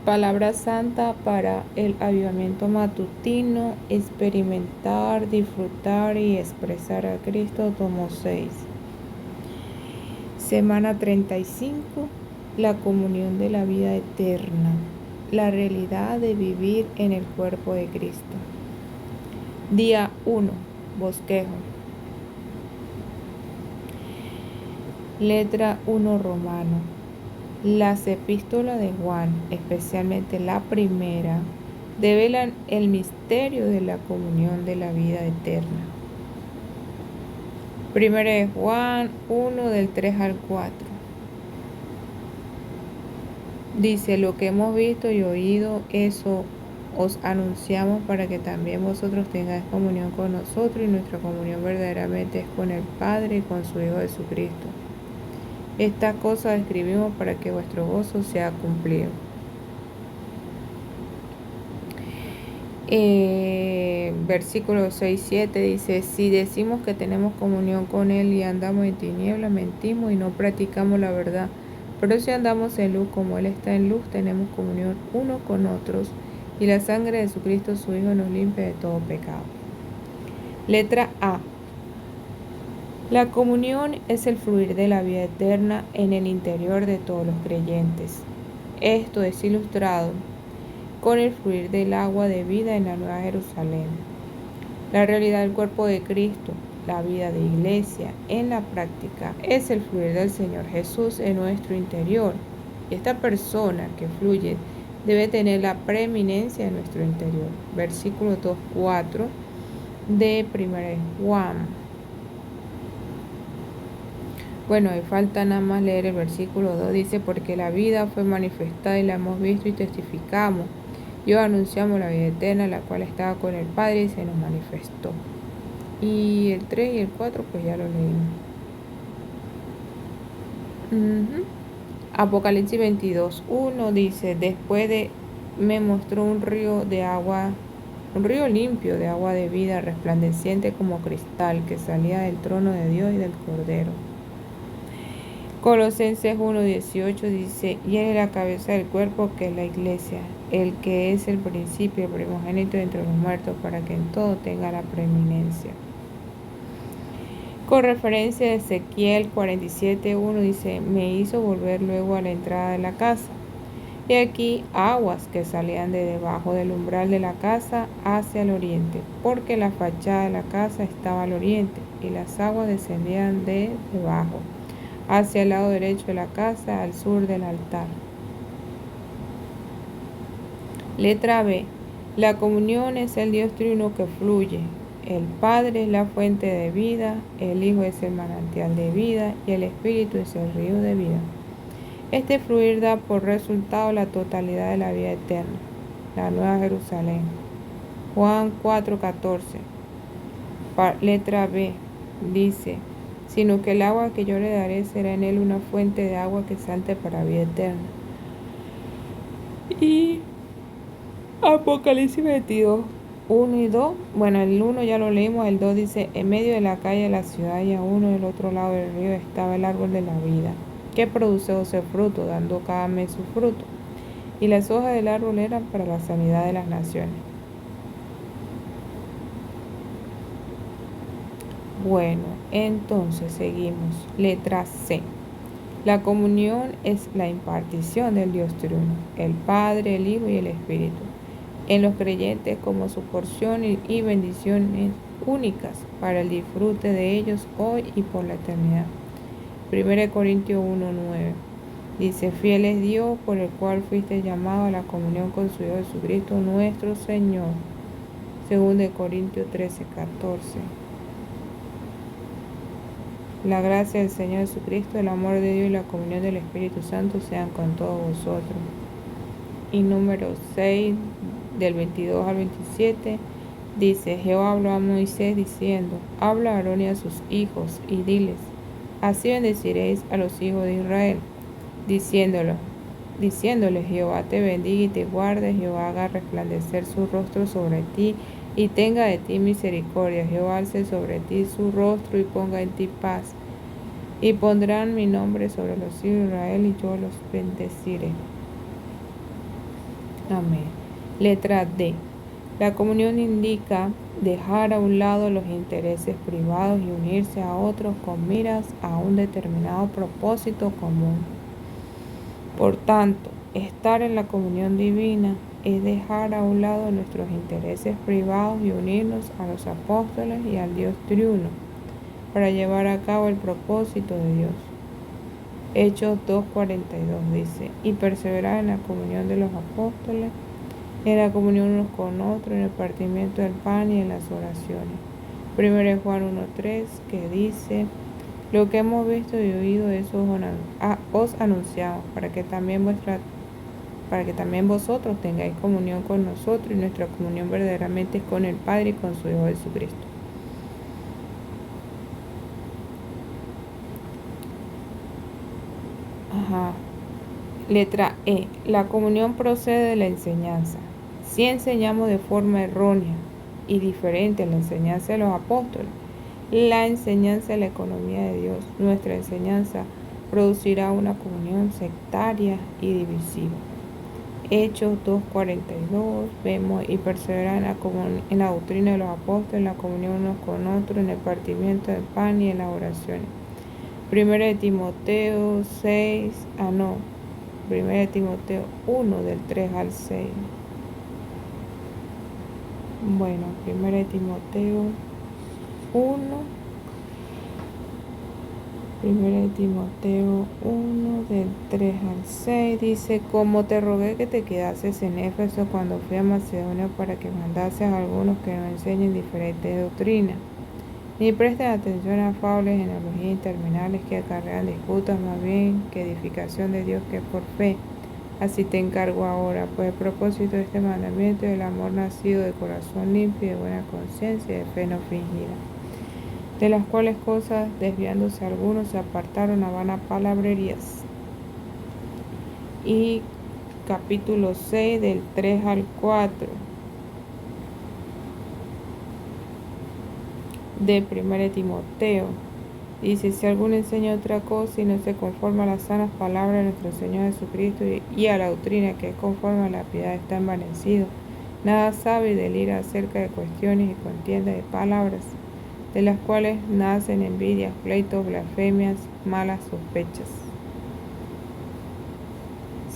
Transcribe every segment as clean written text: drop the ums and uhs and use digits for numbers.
Palabra santa para el avivamiento matutino, experimentar, disfrutar y expresar a Cristo, tomo 6. Semana 35, la comunión de la vida eterna, la realidad de vivir en el cuerpo de Cristo. Día 1, bosquejo. Letra 1 romano. Las epístolas de Juan, especialmente la primera, develan el misterio de la comunión de la vida eterna. Primera de Juan 1 del 3 al 4. Dice, lo que hemos visto y oído, eso os anunciamos para que también vosotros tengáis comunión con nosotros, y nuestra comunión verdaderamente es con el Padre y con su Hijo Jesucristo. Estas cosas escribimos para que vuestro gozo sea cumplido. Versículo 6-7 dice, si decimos que tenemos comunión con Él y andamos en tinieblas, mentimos y no practicamos la verdad. Pero si andamos en luz como Él está en luz, tenemos comunión uno con otros, y la sangre de Jesucristo su Hijo nos limpia de todo pecado. Letra A. La comunión es el fluir de la vida eterna en el interior de todos los creyentes. Esto es ilustrado con el fluir del agua de vida en la Nueva Jerusalén. La realidad del cuerpo de Cristo, la vida de iglesia en la práctica, es el fluir del Señor Jesús en nuestro interior. Y esta persona que fluye debe tener la preeminencia en nuestro interior. Versículo 2-4 de 1 Juan. Bueno, ahí falta nada más leer el versículo 2. Dice, porque la vida fue manifestada y la hemos visto y testificamos. Y os anunciamos la vida eterna, la cual estaba con el Padre y se nos manifestó. Y el 3 y el 4 pues ya lo leímos. Apocalipsis 22:1 dice, me mostró un río limpio de agua de vida, resplandeciente como cristal, que salía del trono de Dios y del Cordero. Colosenses 1:18 dice, y Él es la cabeza del cuerpo, que es la iglesia, el que es el principio, el primogénito entre los muertos, para que en todo tenga la preeminencia. Con referencia a Ezequiel 47:1 dice, me hizo volver luego a la entrada de la casa. Y aquí aguas que salían de debajo del umbral de la casa hacia el oriente, porque la fachada de la casa estaba al oriente, y las aguas descendían de debajo hacia el lado derecho de la casa, al sur del altar. Letra B. La comunión es el Dios triuno que fluye. El Padre es la fuente de vida, el Hijo es el manantial de vida y el Espíritu es el río de vida. Este fluir da por resultado la totalidad de la vida eterna, la Nueva Jerusalén. Juan 4:14. Letra B. Dice, sino que el agua que yo le daré será en él una fuente de agua que salte para vida eterna. Y Apocalipsis 22:1 y 2, bueno, el 1 ya lo leímos, el 2 dice, en medio de la calle de la ciudad y a uno del otro lado del río estaba el árbol de la vida, que produce 12 frutos, dando cada mes su fruto, y las hojas del árbol eran para la sanidad de las naciones. Bueno, entonces seguimos. Letra C. La comunión es la impartición del Dios triuno, el Padre, el Hijo y el Espíritu, en los creyentes como su porción y bendiciones únicas para el disfrute de ellos hoy y por la eternidad. 1 Corintios 1:9 dice, fiel es Dios por el cual fuiste llamado a la comunión con su Hijo Jesucristo nuestro Señor. 2 Corintios 13:14. La gracia del Señor Jesucristo, el amor de Dios y la comunión del Espíritu Santo sean con todos vosotros. Y número 6, del 22 al 27, dice, Jehová habló a Moisés diciendo, habla a Aarón y a sus hijos y diles, así bendeciréis a los hijos de Israel, diciéndole, Jehová te bendiga y te guarde, Jehová haga resplandecer su rostro sobre ti y tenga de ti misericordia, Jehová alce sobre ti su rostro y ponga en ti paz. Y pondrán mi nombre sobre los hijos de Israel y yo los bendeciré. Amén. Letra D. La comunión indica dejar a un lado los intereses privados y unirse a otros con miras a un determinado propósito común. Por tanto, estar en la comunión divina es dejar a un lado nuestros intereses privados y unirnos a los apóstoles y al Dios triuno para llevar a cabo el propósito de Dios. Hechos 2:42 dice, y perseverar en la comunión de los apóstoles, en la comunión unos con otros, en el partimiento del pan y en las oraciones. 1 Juan 1:3 que dice, lo que hemos visto y oído eso os anunciamos, para que también vosotros tengáis comunión con nosotros, y nuestra comunión verdaderamente es con el Padre y con su Hijo Jesucristo. Letra E. La comunión procede de la enseñanza. Si enseñamos de forma errónea y diferente a la enseñanza de los apóstoles, la enseñanza de la economía de Dios, nuestra enseñanza producirá una comunión sectaria y divisiva. Hechos 2:42 vemos y perseverar en la doctrina de los apóstoles, en la comunión unos con otros, en el partimiento del pan y en las oraciones. 1 Timoteo 1 del 3 al 6. Bueno, 1 Timoteo 1 del 3 al 6 dice, como te rogué que te quedases en Éfeso cuando fui a Macedonia para que mandases a algunos que nos enseñen diferentes doctrinas, ni presten atención a fables, genealogías interminables que acarrean disputas, más bien que edificación de Dios que es por fe. Así te encargo ahora, pues el propósito de este mandamiento es el amor nacido de corazón limpio y de buena conciencia y de fe no fingida, de las cuales cosas, desviándose algunos, se apartaron a vanas palabrerías. Y capítulo 6 del 3 al 4 de 1 Timoteo. Dice, si alguno enseña otra cosa y no se conforma a las sanas palabras de nuestro Señor Jesucristo y a la doctrina que es conforme a la piedad, está envanecido. Nada sabe y delira acerca de cuestiones y contiendas de palabras, de las cuales nacen envidias, pleitos, blasfemias, malas sospechas.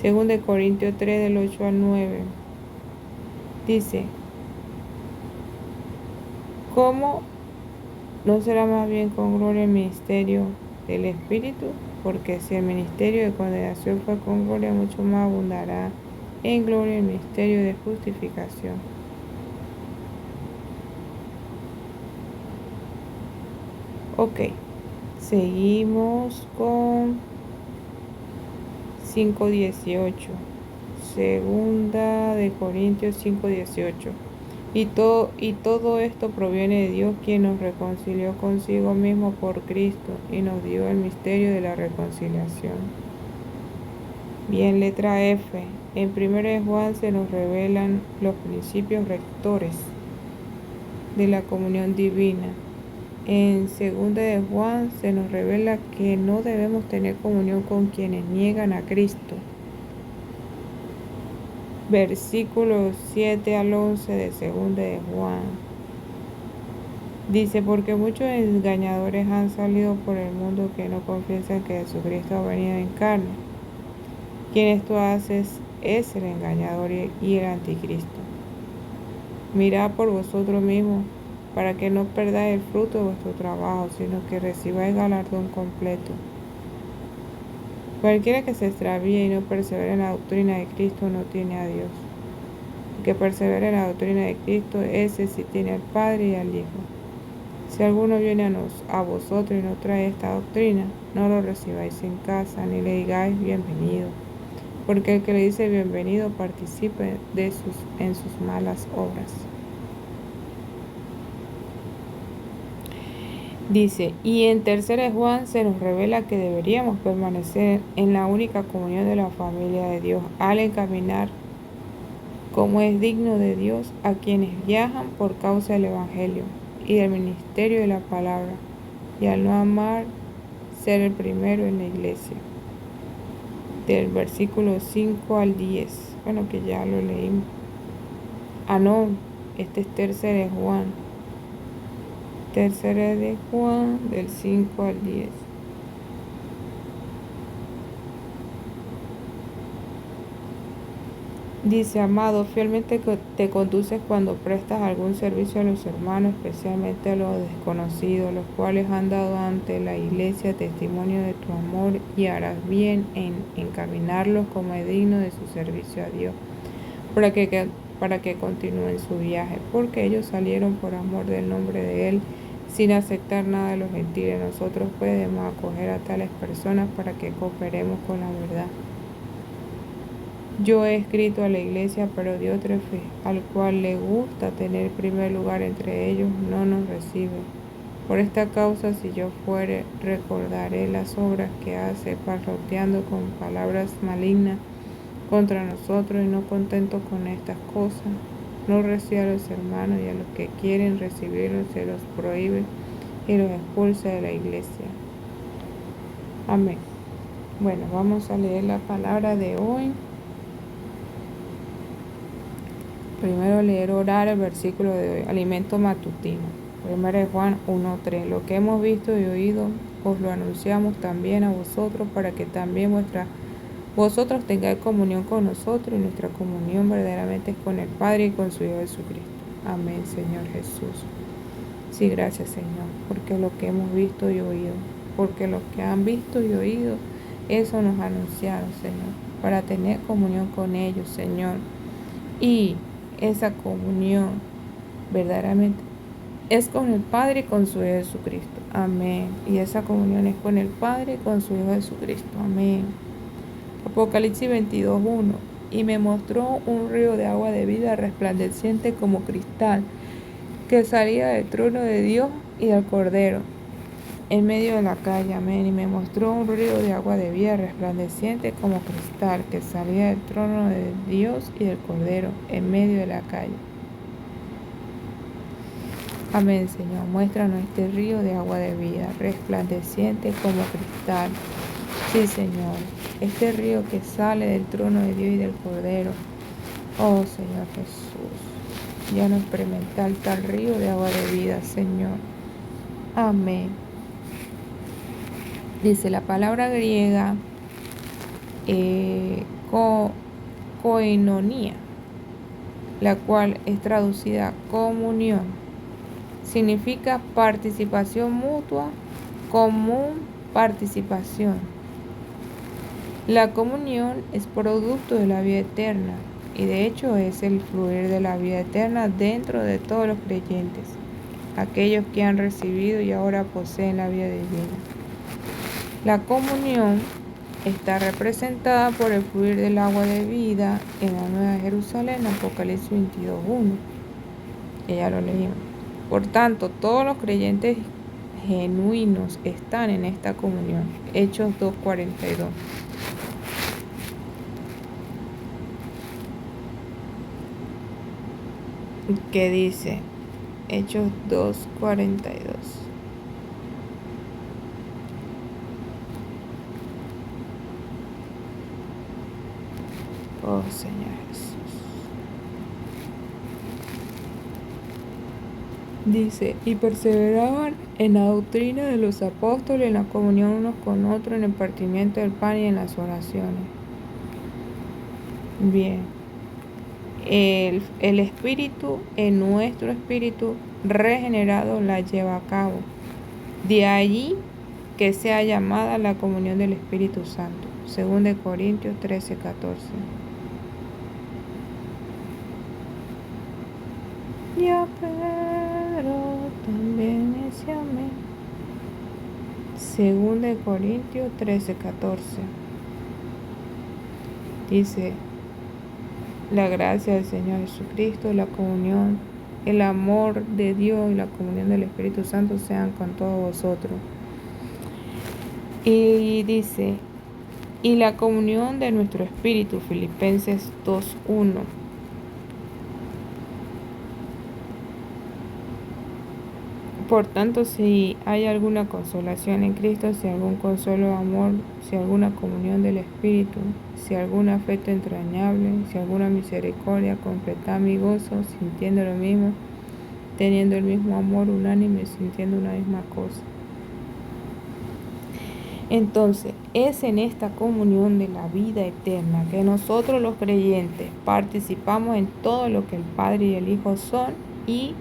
2 Corintios 3 del 8 al 9 dice, ¿cómo no será más bien con gloria el ministerio del Espíritu? Porque si el ministerio de condenación fue con gloria, mucho más abundará en gloria el ministerio de justificación. Ok, seguimos con 5:18. Segunda de Corintios 5:18. Y todo esto proviene de Dios, quien nos reconcilió consigo mismo por Cristo y nos dio el misterio de la reconciliación. Bien, letra F. En 1 de Juan se nos revelan los principios rectores de la comunión divina. En 2 de Juan se nos revela que no debemos tener comunión con quienes niegan a Cristo. Versículos 7 al 11 de 2 de Juan. Dice, porque muchos engañadores han salido por el mundo que no confiesan que Jesucristo ha venido en carne. Quien esto hace es el engañador y el anticristo. Mirad por vosotros mismos, para que no perdáis el fruto de vuestro trabajo, sino que recibáis galardón completo. Cualquiera que se extravíe y no persevere en la doctrina de Cristo no tiene a Dios. El que persevera en la doctrina de Cristo, ese sí tiene al Padre y al Hijo. Si alguno viene a vosotros y no trae esta doctrina, no lo recibáis en casa, ni le digáis bienvenido, porque el que le dice bienvenido participa en sus malas obras. Dice, y en 3 de Juan se nos revela que deberíamos permanecer en la única comunión de la familia de Dios, al encaminar como es digno de Dios a quienes viajan por causa del Evangelio y del ministerio de la palabra, y al no amar ser el primero en la iglesia. Del versículo 5 al 10. Bueno, que ya lo leímos. Ah, no, este es tercera de Juan. Tercera de Juan, del 5 al 10. Dice, amado, fielmente te conduces cuando prestas algún servicio a los hermanos, especialmente a los desconocidos, los cuales han dado ante la iglesia testimonio de tu amor, y harás bien en encaminarlos como es digno de su servicio a Dios, para que continúen su viaje, porque ellos salieron por amor del nombre de Él, sin aceptar nada de los gentiles. Nosotros podemos acoger a tales personas para que cooperemos con la verdad. Yo he escrito a la iglesia, pero Diótrefe, al cual le gusta tener primer lugar entre ellos, no nos recibe. Por esta causa, si yo fuere, recordaré las obras que hace, parloteando con palabras malignas contra nosotros, y no contento con estas cosas, no recibe a los hermanos, y a los que quieren recibirlos se los prohíbe y los expulsa de la iglesia. Amén. Bueno, vamos a leer la palabra de hoy. Primero leer, orar el versículo de hoy, alimento matutino. Primero de Juan 1:3. Lo que hemos visto y oído os lo anunciamos también a vosotros, para que también vosotros tengáis comunión con nosotros, y nuestra comunión verdaderamente es con el Padre y con su Hijo Jesucristo. Amén, Señor Jesús. Sí, gracias, Señor, porque lo que hemos visto y oído, porque los que han visto y oído, eso nos anunciaron, Señor, para tener comunión con ellos, Señor. Y esa comunión verdaderamente es con el Padre y con su Hijo Jesucristo. Amén. Y esa comunión es con el Padre y con su Hijo Jesucristo. Amén. Apocalipsis 22:1. Y me mostró un río de agua de vida resplandeciente como cristal, que salía del trono de Dios y del Cordero, en medio de la calle. Amén. Y me mostró un río de agua de vida resplandeciente como cristal, que salía del trono de Dios y del Cordero, en medio de la calle. Amén, Señor. Muéstranos este río de agua de vida resplandeciente como cristal. Sí, Señor. Este río que sale del trono de Dios y del Cordero. Oh, Señor Jesús. Ya no experimentar tal río de agua de vida, Señor. Amén. Dice la palabra griega koinonia, la cual es traducida comunión. Significa participación mutua, común participación. La comunión es producto de la vida eterna, y de hecho es el fluir de la vida eterna dentro de todos los creyentes, aquellos que han recibido y ahora poseen la vida divina. La comunión está representada por el fluir del agua de vida en la Nueva Jerusalén, Apocalipsis 22:1. Ya lo leímos. Por tanto, todos los creyentes genuinos están en esta comunión. Hechos 2:42. ¿Qué dice? Hechos 2:42. Oh, Señor Jesús. Dice, y perseveraban en la doctrina de los apóstoles, en la comunión unos con otros, en el partimiento del pan y en las oraciones. Bien. El Espíritu, en nuestro espíritu regenerado, la lleva a cabo. De allí que sea llamada la comunión del Espíritu Santo. 2 Corintios 13:14. Y a Pedro también ese amén. 2 Corintios 13:14. Dice, la gracia del Señor Jesucristo, la comunión, el amor de Dios y la comunión del Espíritu Santo sean con todos vosotros. Y dice, y la comunión de nuestro espíritu, Filipenses 2:1. Por tanto, si hay alguna consolación en Cristo, si algún consuelo de amor, si alguna comunión del Espíritu, si algún afecto entrañable, si alguna misericordia, completad mi gozo, sintiendo lo mismo, teniendo el mismo amor unánime, sintiendo una misma cosa. Entonces, es en esta comunión de la vida eterna que nosotros los creyentes participamos en todo lo que el Padre y el Hijo son y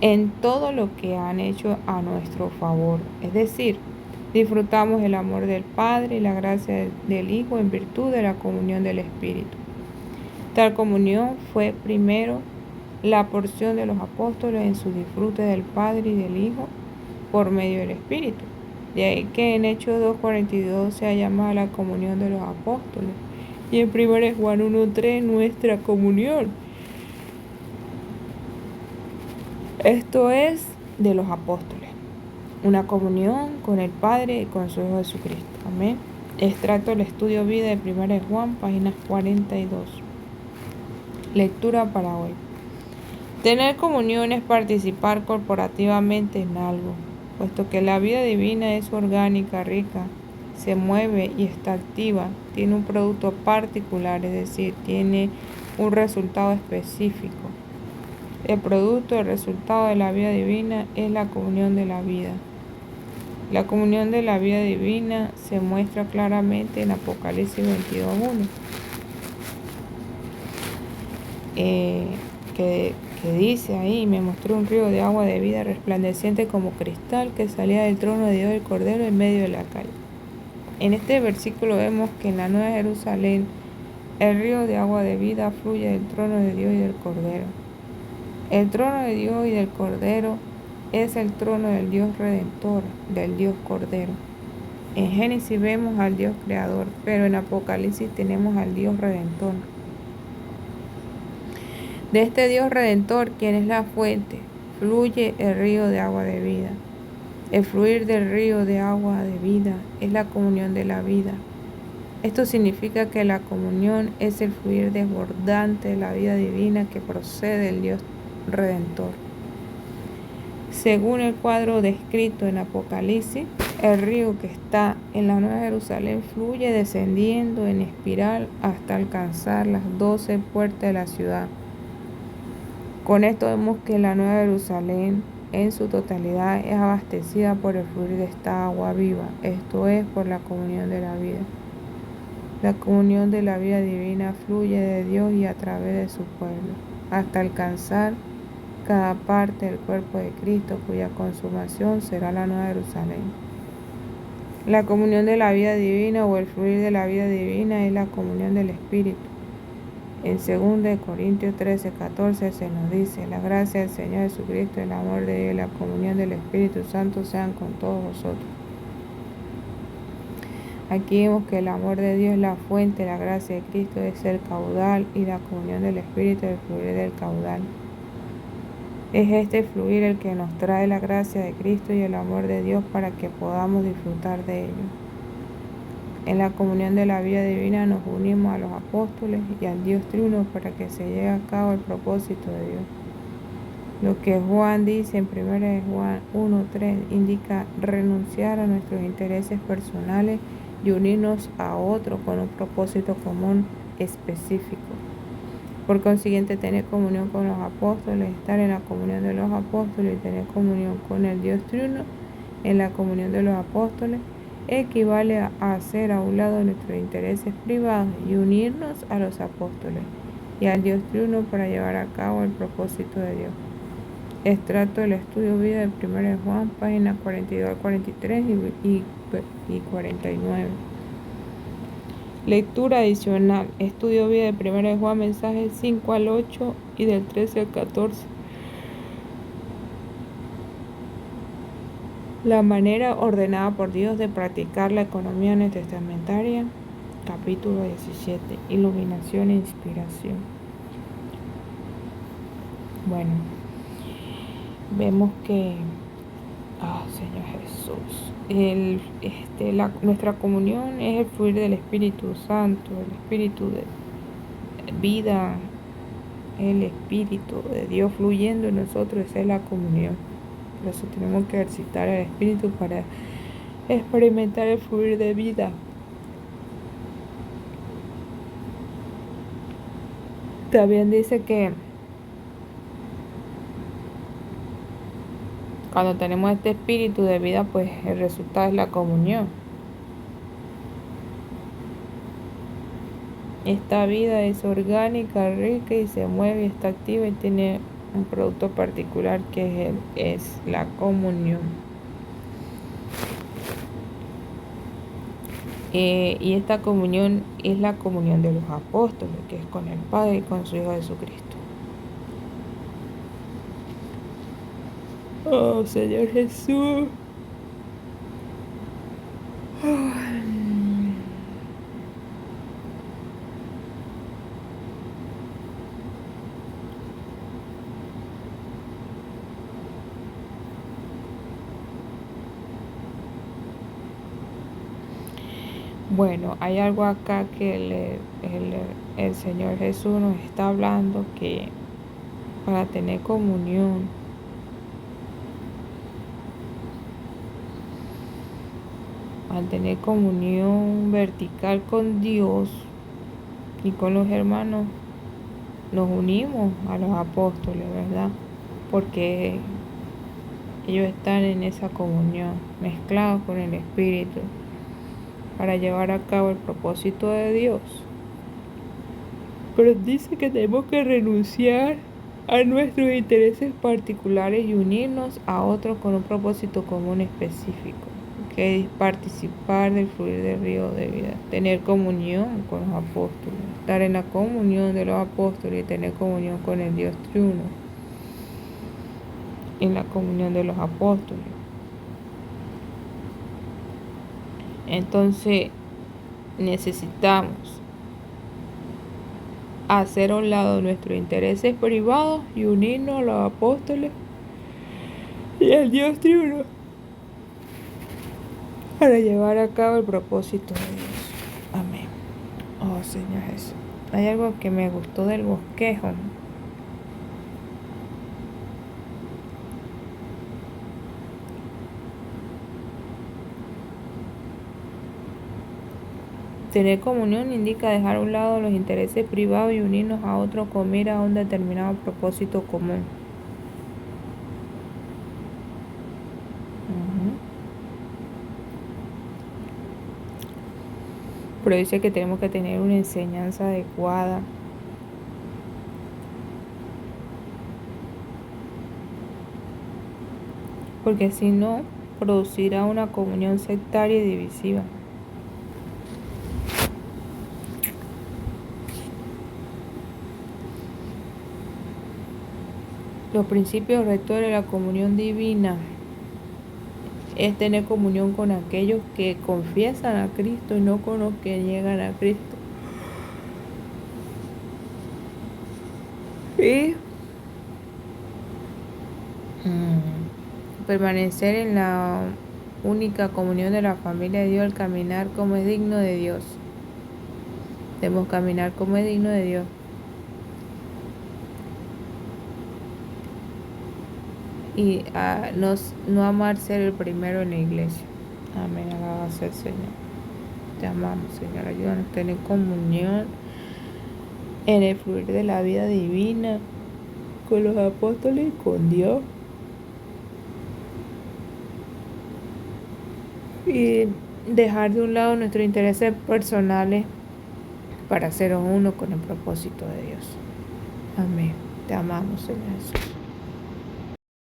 en todo lo que han hecho a nuestro favor. Es decir, disfrutamos el amor del Padre y la gracia del Hijo en virtud de la comunión del Espíritu. Tal comunión fue primero la porción de los apóstoles en su disfrute del Padre y del Hijo por medio del Espíritu. De ahí que en Hechos 2:42 se ha llamado la comunión de los apóstoles y en 1 Juan 1:3 nuestra comunión. Esto es de los apóstoles, una comunión con el Padre y con su Hijo Jesucristo. Amén. Extracto del estudio vida de 1 Juan, páginas 42. Lectura para hoy. Tener comunión es participar corporativamente en algo, puesto que la vida divina es orgánica, rica, se mueve y está activa, tiene un producto particular, es decir, tiene un resultado específico. El producto, el resultado de la vida divina es la comunión de la vida. La comunión de la vida divina se muestra claramente en Apocalipsis 22:1, que dice ahí: me mostró un río de agua de vida resplandeciente como cristal que salía del trono de Dios y del Cordero en medio de la calle. En este versículo vemos que en la Nueva Jerusalén el río de agua de vida fluye del trono de Dios y del Cordero. El trono de Dios y del Cordero es el trono del Dios Redentor, del Dios Cordero. En Génesis vemos al Dios Creador, pero en Apocalipsis tenemos al Dios Redentor. De este Dios Redentor, quien es la fuente, fluye el río de agua de vida. El fluir del río de agua de vida es la comunión de la vida. Esto significa que la comunión es el fluir desbordante de la vida divina que procede del Dios Redentor. Según el cuadro descrito en Apocalipsis, el río que está en la Nueva Jerusalén fluye descendiendo en espiral hasta alcanzar las 12 puertas de la ciudad. Con esto vemos que la Nueva Jerusalén en su totalidad es abastecida por el fluir de esta agua viva, esto es, por la comunión de la vida. La comunión de la vida divina fluye de Dios y a través de su pueblo, hasta alcanzar cada parte del cuerpo de Cristo, cuya consumación será la Nueva Jerusalén. La comunión de la vida divina o el fluir de la vida divina es la comunión del Espíritu. En 2 Corintios 13:14 se nos dice: la gracia del Señor Jesucristo, el amor de Dios y la comunión del Espíritu Santo sean con todos vosotros. Aquí vemos que el amor de Dios es la fuente, la gracia de Cristo es el caudal y la comunión del Espíritu es el fluir del caudal. Es este fluir el que nos trae la gracia de Cristo y el amor de Dios para que podamos disfrutar de ello. En la comunión de la vida divina nos unimos a los apóstoles y al Dios triuno para que se lleve a cabo el propósito de Dios. Lo que Juan dice en 1 Juan 1:3 indica renunciar a nuestros intereses personales y unirnos a otros con un propósito común específico. Por consiguiente, tener comunión con los apóstoles, estar en la comunión de los apóstoles y tener comunión con el Dios triuno en la comunión de los apóstoles equivale a hacer a un lado nuestros intereses privados y unirnos a los apóstoles y al Dios triuno para llevar a cabo el propósito de Dios. Extracto del estudio vida de 1 Juan, páginas 42 al 43 y 49. Lectura adicional. Estudio vida de 1 Juan, mensajes 5 al 8 y del 13 al 14. La manera ordenada por Dios de practicar la economía neotestamentaria, capítulo 17, iluminación e inspiración. Bueno, vemos que, Señor Jesús, nuestra comunión es el fluir del Espíritu Santo, el Espíritu de vida, el Espíritu de Dios fluyendo en nosotros, esa es la comunión. Por eso tenemos que ejercitar el espíritu para experimentar el fluir de vida. También dice que cuando tenemos este espíritu de vida, pues el resultado es la comunión. Esta vida es orgánica, rica y se mueve, está activa y tiene un producto particular que es la comunión. Y esta comunión es la comunión de los apóstoles, que es con el Padre y con su Hijo Jesucristo. Oh, Señor Jesús. Bueno, hay algo acá que el Señor Jesús nos está hablando, que para tener comunión vertical con Dios y con los hermanos, nos unimos a los apóstoles, ¿verdad? Porque ellos están en esa comunión, mezclados con el Espíritu, para llevar a cabo el propósito de Dios. Pero dice que tenemos que renunciar a nuestros intereses particulares y unirnos a otros con un propósito común específico, que es participar del fluir del río de vida, tener comunión con los apóstoles, estar en la comunión de los apóstoles y tener comunión con el Dios triuno, en la comunión de los apóstoles. Entonces necesitamos hacer a un lado nuestros intereses privados y unirnos a los apóstoles y al Dios triuno para llevar a cabo el propósito de Dios. Amén. Oh, Señor Jesús. Hay algo que me gustó del bosquejo. Tener comunión indica dejar a un lado los intereses privados y unirnos a otros con mira a un determinado propósito común. Pero dice que tenemos que tener una enseñanza adecuada. Porque si no, producirá una comunión sectaria y divisiva. Los principios rectores de la comunión divina es tener comunión con aquellos que confiesan a Cristo y no con los que niegan a Cristo. Y permanecer en la única comunión de la familia de Dios, al caminar como es digno de Dios. Debemos caminar como es digno de Dios. Y no amar ser el primero en la iglesia. Amén, alabado sea el Señor. Te amamos, Señor. Ayúdanos a tener comunión en el fluir de la vida divina con los apóstoles y con Dios. Y dejar de un lado nuestros intereses personales para ser uno con el propósito de Dios. Amén. Te amamos, Señor Jesús.